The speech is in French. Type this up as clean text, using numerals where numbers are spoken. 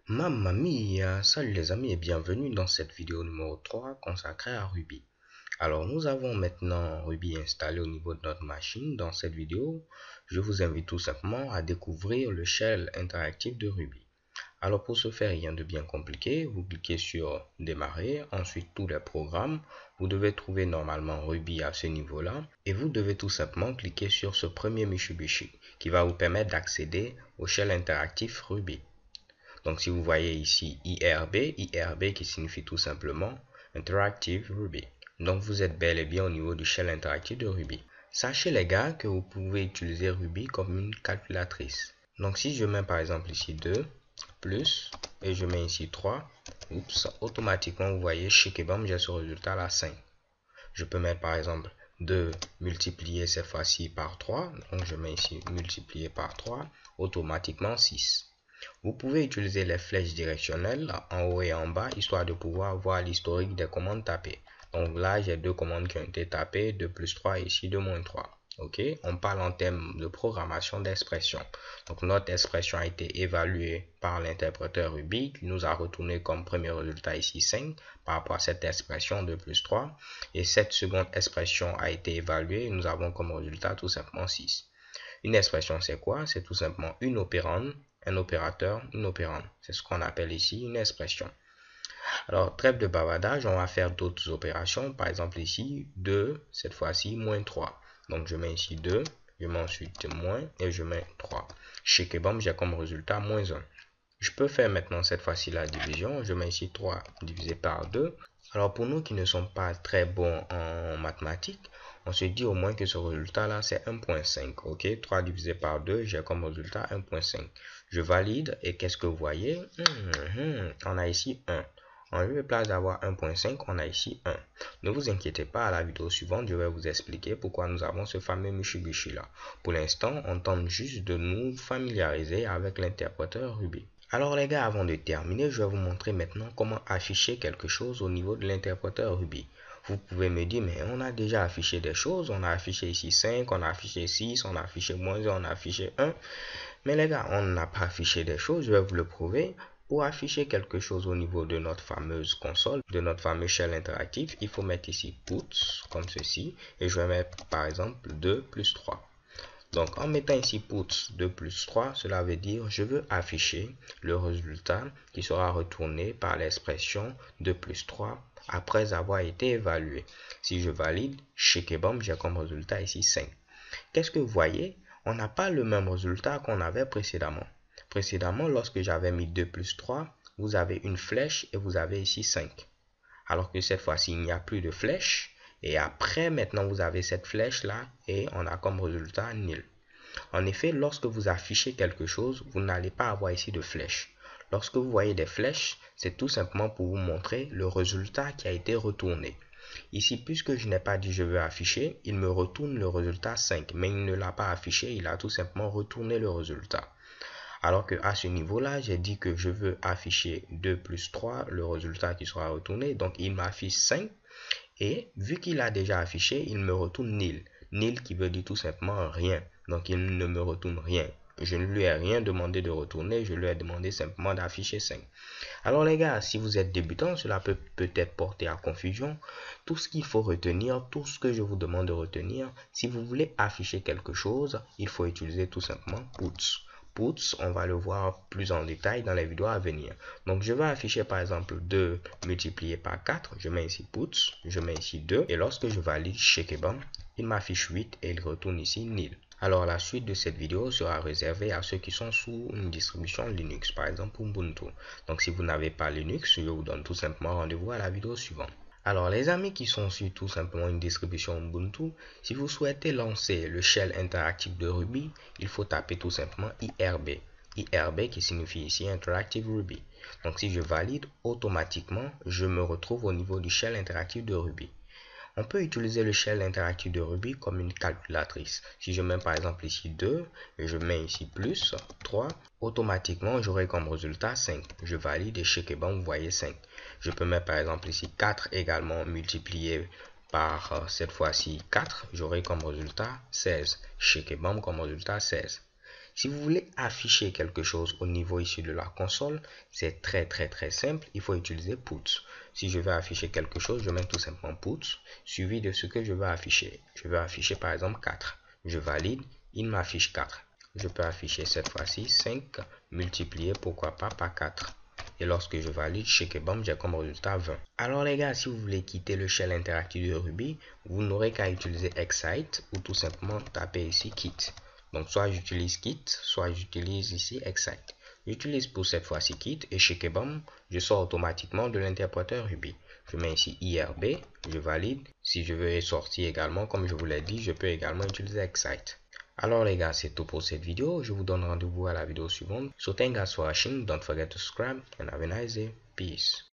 Mamma mia! Salut les amis et bienvenue dans cette vidéo numéro 3 consacrée à Ruby. Alors nous avons maintenant Ruby installé au niveau de notre machine. Dans cette vidéo, je vous invite tout simplement à découvrir le shell interactif de Ruby. Alors pour ce faire, rien de bien compliqué, vous cliquez sur démarrer, ensuite tous les programmes. Vous devez trouver normalement Ruby à ce niveau-là et vous devez tout simplement cliquer sur ce premier Mitsubishi qui va vous permettre d'accéder au shell interactif Ruby. Donc si vous voyez ici IRB qui signifie tout simplement Interactive Ruby. Donc vous êtes bel et bien au niveau du shell interactif de Ruby. Sachez les gars que vous pouvez utiliser Ruby comme une calculatrice. Donc si je mets par exemple ici 2 plus et je mets ici 3, automatiquement vous voyez chez bam j'ai ce résultat là 5. Je peux mettre par exemple 2 multiplié cette fois-ci par 3, donc je mets ici multiplié par 3, automatiquement 6. Vous pouvez utiliser les flèches directionnelles en haut et en bas, histoire de pouvoir voir l'historique des commandes tapées. Donc là, j'ai deux commandes qui ont été tapées, 2 plus 3 et ici 2 moins 3. Ok, on parle en termes de programmation d'expression. Donc notre expression a été évaluée par l'interpréteur Ruby qui nous a retourné comme premier résultat ici 5 par rapport à cette expression 2 plus 3. Et cette seconde expression a été évaluée et nous avons comme résultat tout simplement 6. Une expression, c'est quoi? C'est tout simplement une opérande, un opérateur, une opérande. C'est ce qu'on appelle ici une expression. Alors, trêve de bavardage, on va faire d'autres opérations. Par exemple ici, 2, cette fois-ci, moins 3. Donc, je mets ici 2, je mets ensuite moins et je mets 3. Chez Kebam, j'ai comme résultat moins 1. Je peux faire maintenant cette fois-ci la division. Je mets ici 3 divisé par 2. Alors pour nous qui ne sommes pas très bons en mathématiques, on se dit au moins que ce résultat-là, c'est 1.5. Ok, 3 divisé par 2, j'ai comme résultat 1.5. Je valide et qu'est-ce que vous voyez? On a ici 1. En lieu de place d'avoir 1.5, on a ici 1. Ne vous inquiétez pas, à la vidéo suivante, je vais vous expliquer pourquoi nous avons ce fameux Mitsubishi là. Pour l'instant, on tente juste de nous familiariser avec l'interpréteur Ruby. Alors les gars, avant de terminer, je vais vous montrer maintenant comment afficher quelque chose au niveau de l'interpréteur Ruby. Vous pouvez me dire, mais on a déjà affiché des choses, on a affiché ici 5, on a affiché 6, on a affiché moins 1, on a affiché 1. Mais les gars, on n'a pas affiché des choses, je vais vous le prouver. Pour afficher quelque chose au niveau de notre fameuse console, de notre fameux shell interactif, il faut mettre ici puts, comme ceci, et je vais mettre par exemple 2 plus 3. Donc en mettant ici puts 2 plus 3, cela veut dire je veux afficher le résultat qui sera retourné par l'expression 2 plus 3 après avoir été évalué. Si je valide, chez Kebam, j'ai comme résultat ici 5. Qu'est-ce que vous voyez? On n'a pas le même résultat qu'on avait précédemment. Précédemment, lorsque j'avais mis 2 plus 3, vous avez une flèche et vous avez ici 5. Alors que cette fois-ci, il n'y a plus de flèche. Et après, maintenant, vous avez cette flèche-là et on a comme résultat nil. En effet, lorsque vous affichez quelque chose, vous n'allez pas avoir ici de flèche. Lorsque vous voyez des flèches, c'est tout simplement pour vous montrer le résultat qui a été retourné. Ici, puisque je n'ai pas dit je veux afficher, il me retourne le résultat 5, mais il ne l'a pas affiché, il a tout simplement retourné le résultat. Alors que à ce niveau-là, j'ai dit que je veux afficher 2 plus 3, le résultat qui sera retourné, donc il m'affiche 5. Et vu qu'il a déjà affiché, il me retourne nil. Nil qui veut dire tout simplement rien. Donc il ne me retourne rien. Je ne lui ai rien demandé de retourner, je lui ai demandé simplement d'afficher 5. Alors les gars, si vous êtes débutant, cela peut peut-être porter à confusion. Tout ce qu'il faut retenir, tout ce que je vous demande de retenir, si vous voulez afficher quelque chose, il faut utiliser tout simplement puts. Puts, on va le voir plus en détail dans les vidéos à venir. Donc je vais afficher par exemple 2 multiplié par 4, je mets ici puts, je mets ici 2 et lorsque je valide chez Kebam, il m'affiche 8 et il retourne ici nil. Alors la suite de cette vidéo sera réservée à ceux qui sont sous une distribution Linux, par exemple Ubuntu. Donc si vous n'avez pas Linux, je vous donne tout simplement rendez-vous à la vidéo suivante. Alors les amis qui sont sur tout simplement une distribution Ubuntu, si vous souhaitez lancer le shell interactif de Ruby, il faut taper tout simplement IRB. IRB qui signifie ici Interactive Ruby. Donc si je valide, automatiquement, je me retrouve au niveau du shell interactif de Ruby. On peut utiliser le shell interactif de Ruby comme une calculatrice. Si je mets par exemple ici 2 et je mets ici plus 3, automatiquement j'aurai comme résultat 5. Je valide et chez Kebam, vous voyez 5. Je peux mettre par exemple ici 4 également multiplié par cette fois-ci 4, j'aurai comme résultat 16. Check et bam comme résultat 16. Si vous voulez afficher quelque chose au niveau ici de la console, c'est très simple. Il faut utiliser puts. Si je veux afficher quelque chose, je mets tout simplement puts suivi de ce que je veux afficher. Je veux afficher par exemple 4. Je valide, il m'affiche 4. Je peux afficher cette fois-ci 5 multiplié pourquoi pas par 4. Et lorsque je valide, check et bam, j'ai comme résultat 20. Alors les gars, si vous voulez quitter le shell interactif de Ruby, vous n'aurez qu'à utiliser excite ou tout simplement taper ici quit. Donc soit j'utilise quit, soit j'utilise ici excite. J'utilise pour cette fois-ci quit et check et bam, je sors automatiquement de l'interpréteur Ruby. Je mets ici IRB, je valide. Si je veux sortir également, comme je vous l'ai dit, je peux également utiliser excite. Alors les gars, c'est tout pour cette vidéo. Je vous donne rendez-vous à la vidéo suivante. So thank you guys for watching. Don't forget to subscribe and have a nice day. Peace.